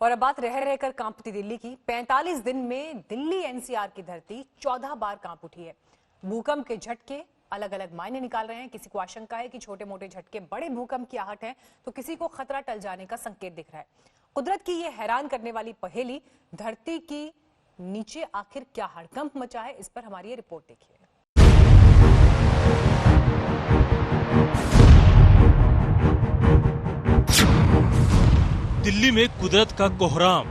और अब बात रह रहकर कांपती दिल्ली की। 45 दिन में दिल्ली एनसीआर की धरती 14 बार कांप उठी है। भूकंप के झटके अलग अलग मायने निकाल रहे हैं। किसी को आशंका है कि छोटे मोटे झटके बड़े भूकंप की आहट है, तो किसी को खतरा टल जाने का संकेत दिख रहा है। कुदरत की यह हैरान करने वाली पहेली, धरती की नीचे आखिर क्या हड़कंप मचा है, इस पर हमारी ये रिपोर्ट देखिए। दिल्ली में कुदरत का कोहराम।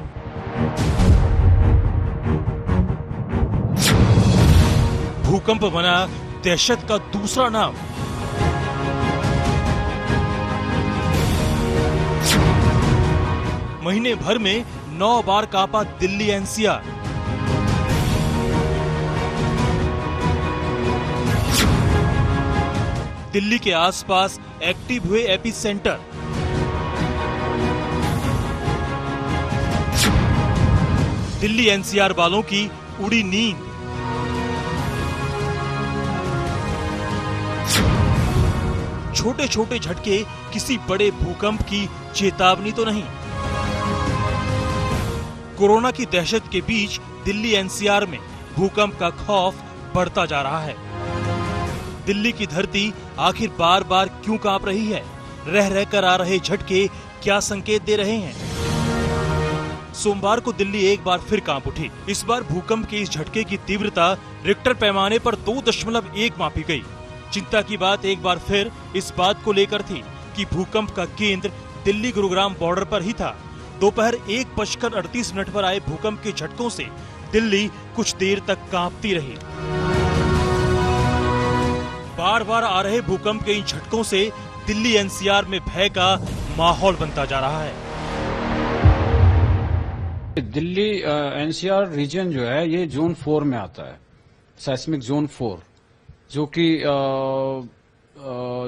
भूकंप बना दहशत का दूसरा नाम। महीने भर में 9 बार कांपा दिल्ली एनसीआर। दिल्ली के आसपास एक्टिव हुए एपिसेंटर। दिल्ली एनसीआर वालों की उड़ी नींद। छोटे छोटे झटके किसी बड़े भूकंप की चेतावनी तो नहीं। कोरोना की दहशत के बीच दिल्ली एनसीआर में भूकंप का खौफ बढ़ता जा रहा है। दिल्ली की धरती आखिर बार बार क्यों कांप रही है? रह रहकर आ रहे झटके क्या संकेत दे रहे हैं? सोमवार को दिल्ली एक बार फिर कांप उठी। इस बार भूकंप के इस झटके की तीव्रता रिक्टर पैमाने पर 2.1 मापी गई। चिंता की बात एक बार फिर इस बात को लेकर थी कि भूकंप का केंद्र दिल्ली गुरुग्राम बॉर्डर पर ही था। दोपहर 1:38 पर आए भूकंप के झटकों से दिल्ली कुछ देर तक कांपती रही। बार बार आ रहे भूकंप के इन झटकों से दिल्ली एनसीआर में भय का माहौल बनता जा रहा है। दिल्ली एनसीआर रीजन जो है ये जोन 4 में आता है, सेस्मिक जोन 4, जो कि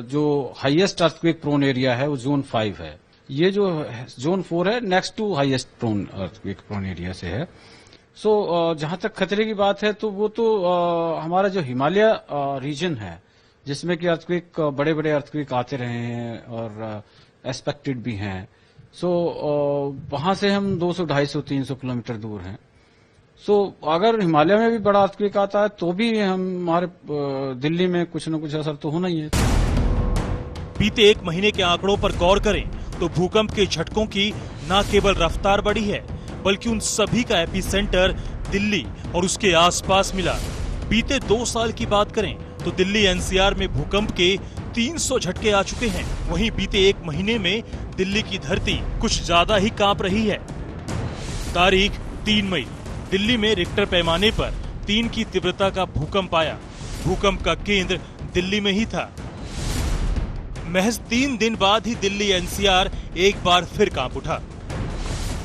जो हाईएस्ट अर्थक्वेक प्रोन एरिया है वो जोन 5 है। ये जो जोन 4 है next to highest prone earthquake prone area से है। सो जहां तक खतरे की बात है तो वो तो हमारा जो हिमालय रीजन है, जिसमें कि अर्थक्वेक बड़े बड़े अर्थक्वेक आते रहे हैं और एक्सपेक्टेड भी हैं। सो वहां से हम 200, 250, 300 किलोमीटर दूर हैं। सो अगर हिमालय में भी बड़ा अर्थक्वेक आता है तो भी हमारे दिल्ली में कुछ न कुछ असर तो होना ही है। बीते एक महीने के आंकड़ों पर गौर करें तो भूकंप के झटकों की न केवल रफ्तार बढ़ी है, बल्कि उन सभी का एपिसेंटर दिल्ली और उसके आसपास मिला। बीते 2 साल की बात करें तो दिल्ली एनसीआर में भूकंप के 300 झटके आ चुके हैं। वहीं बीते एक महीने में दिल्ली की धरती कुछ ज्यादा ही कांप रही है। तारीख 3 मई, दिल्ली में रिक्टर पैमाने पर 3 की तीव्रता का भूकंप आया। भूकंप का केंद्र दिल्ली में ही था। महज 3 दिन बाद ही दिल्ली एनसीआर एक बार फिर कांप उठा।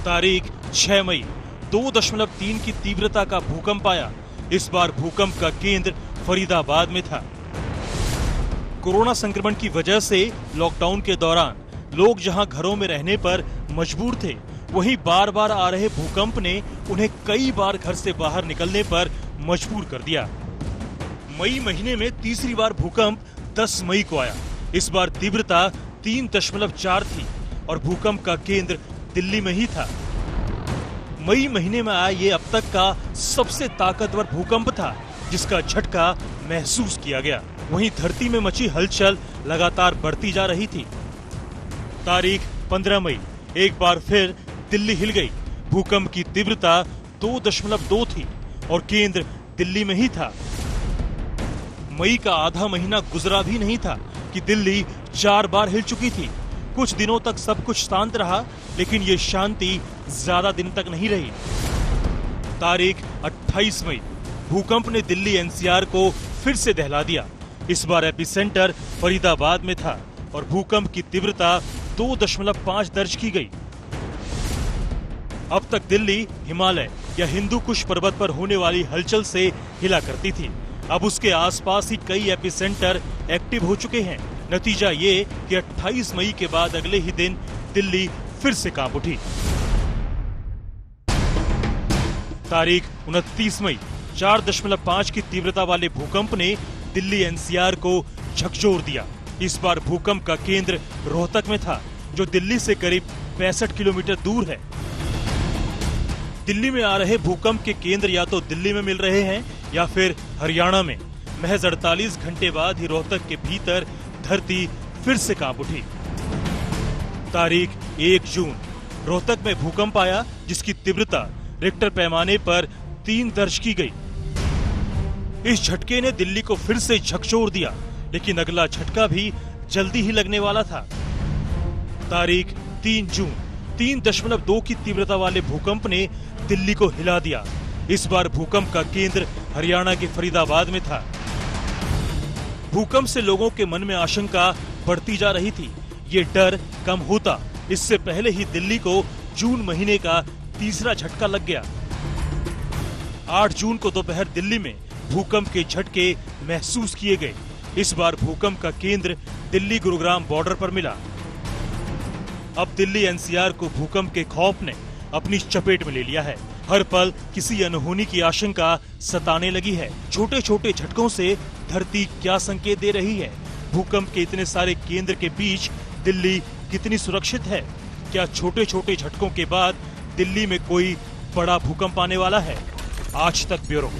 तारीख 6 मई, 2.3 की तीव्रता का भूकंप आया। इस बार भूकंप का केंद्र फरीदाबाद में था। कोरोना संक्रमण की वजह से लॉकडाउन के दौरान लोग जहां घरों में रहने पर मजबूर थे, वहीं बार बार आ रहे भूकंप ने उन्हें कई बार घर से बाहर निकलने पर मजबूर कर दिया। मई महीने में तीसरी बार भूकंप 10 मई को आया। इस बार तीव्रता 3.4 थी और भूकंप का केंद्र दिल्ली में ही था। मई महीने में आया ये अब तक का सबसे ताकतवर भूकंप था, जिसका झटका महसूस किया गया। वहीं धरती में मची हलचल लगातार बढ़ती जा रही थी। तारीख 15 मई, एक बार फिर दिल्ली हिल गई। भूकंप की तीव्रता 2.2 थी और केंद्र दिल्ली में ही था। मई का आधा महीना गुजरा भी नहीं था कि दिल्ली 4 बार हिल चुकी थी। कुछ दिनों तक सब कुछ शांत रहा, लेकिन ये शांति ज्यादा दिन तक नहीं रही। तारीख 28 मई, भूकंप ने दिल्ली एनसीआर को फिर से दहला दिया। इस बार एपिसेंटर फरीदाबाद में था और भूकंप की तीव्रता 2.5 दर्ज की गई। अब तक दिल्ली हिमालय या हिंदू कुश पर्वत पर होने वाली हलचल से हिला करती थी। अब उसके आसपास ही कई एपिसेंटर एक्टिव हो चुके हैं। नतीजा ये कि 28 मई के बाद अगले ही दिन दिल्ली फिर से कांप उठी। तारीख 29 मई, 4.5 की तीव्रता वाले भूकंप ने दिल्ली एनसीआर को झकझोर दिया। इस बार भूकंप का केंद्र रोहतक में था, जो दिल्ली से करीब 65 किलोमीटर दूर है। दिल्ली में आ रहे भूकंप के केंद्र या तो दिल्ली में मिल रहे हैं या फिर हरियाणा में। महज 48 घंटे बाद ही रोहतक के भीतर धरती फिर से कांप उठी। तारीख 1 जून रोहतक में भूकंप आया, जिसकी तीव्रता रिक्टर पैमाने पर 3 दर्ज की गई। इस झटके ने दिल्ली को फिर से झकझोर दिया, लेकिन अगला झटका भी जल्दी ही लगने वाला था। तारीख 3 जून 3.2 की तीव्रता वाले भूकंप ने दिल्ली को हिला दिया। इस बार भूकंप का केंद्र हरियाणा के फरीदाबाद में था। भूकंप से लोगों के मन में आशंका बढ़ती जा रही थी। ये डर कम होता इससे पहले ही दिल्ली को जून महीने का तीसरा झटका लग गया। 8 जून को दोपहर दिल्ली में भूकंप के झटके महसूस किए गए। इस बार भूकंप का केंद्र दिल्ली गुरुग्राम बॉर्डर पर मिला। अब दिल्ली एनसीआर को भूकंप के खौफ ने अपनी चपेट में ले लिया है। हर पल किसी अनहोनी की आशंका सताने लगी है। छोटे छोटे झटकों से धरती क्या संकेत दे रही है? भूकंप के इतने सारे केंद्र के बीच दिल्ली कितनी सुरक्षित है? क्या छोटे छोटे झटकों के बाद दिल्ली में कोई बड़ा भूकंप आने वाला है? आज तक ब्यूरो।